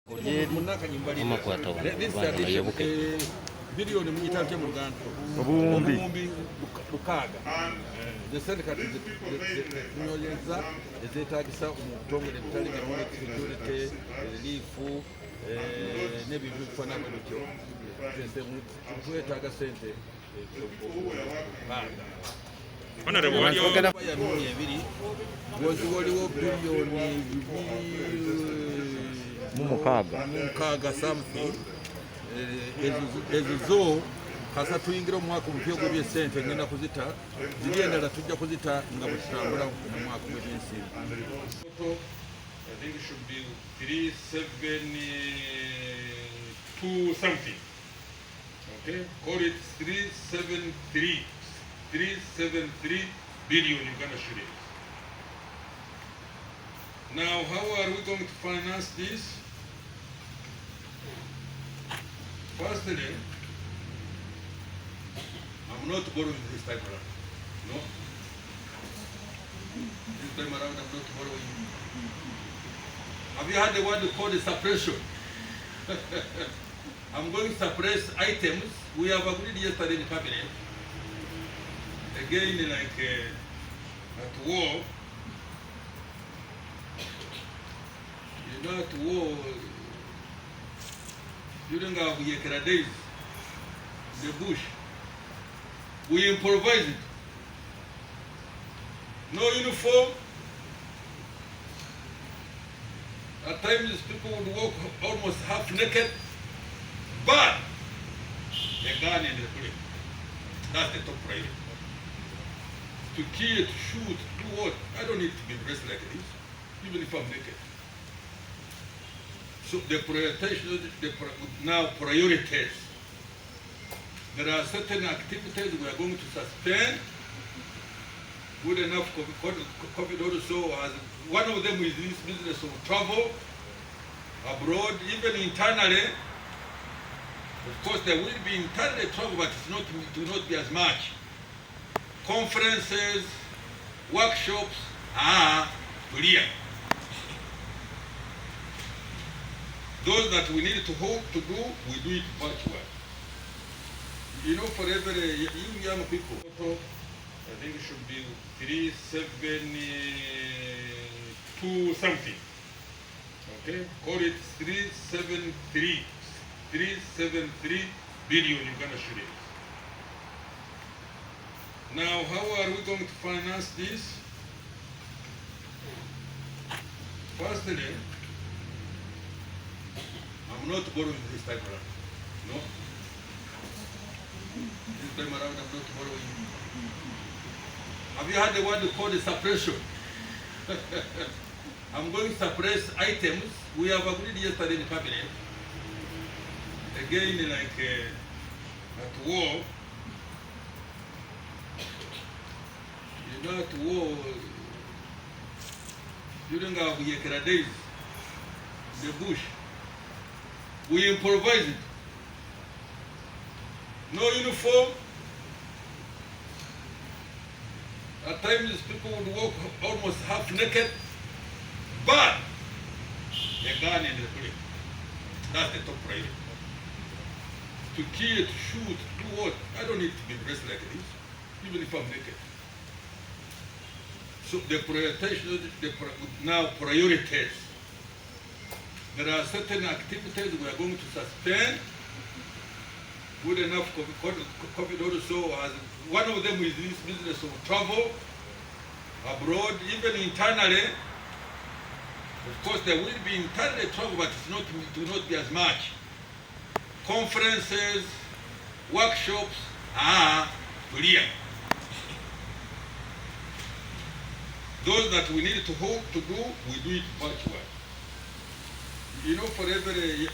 amakwata bana nayoboke biliyoni muyitante mu Uganda obuwumbi lukaaga esente kati zinyonyeza ezeetagisa omutongole ebitali bya security relief n'ebintu ebifaanana bityo twetaaga sente ya milioni ebiri waliwo biliyoni mukaaga something ezo zo kasa tuyingira omwaka omupya gw'ebyesente ngenda kuzita ziri endala tujja kuzita nga bwe tutambula mu mwaka gw'ebyensimbi. I think it should be 372 something. Okay, call it 373 billion Uganda shillings. Now, how are we going to finance this? Firstly, I'm not borrowing this time around. No. This time around, I'm not borrowing. Have you heard the word called suppression? I'm going to suppress items we have agreed yesterday in cabinet. Again, like at war, you know, at war, during our Yekra days, the bush, we improvised it. No uniform. At times people would walk almost half naked, but a gun in the plate. That's the top priority. To kill, to shoot, to do what? I don't need to be dressed like this, even if I'm naked. So the prioritization, now priorities. There are certain activities we are going to suspend. Good enough COVID also has, one of them is this business of travel abroad, even internally. Of course, there will be internally travel, but it will not be as much. Conferences, workshops are clear. Those that we need to do, we do it virtually. You know, for every young people, I think it should be 372 something. Okay, call it 373 billion Uganda shillings. Now, how are we going to finance this? Firstly, I'm not borrowing this time around. No. This time around, I'm not borrowing. Have you heard the word called suppression? I'm going to suppress items we have agreed yesterday in cabinet. Again, like at war, you know, at war, during our Yekra days, the bush, we improvised it. No uniform. At times people would walk almost half naked, but a gun in the plate. That's the top priority. To kill, to shoot, to do what? I don't need to be dressed like this, even if I'm naked. So the prioritization, now priorities. There are certain activities we are going to suspend. Good enough COVID also has, one of them is this business of travel abroad, even internally. Of course, there will be internally travel, but it will not be as much. Conferences, workshops are clear. Those that we need to do, we do it virtually. You know, for every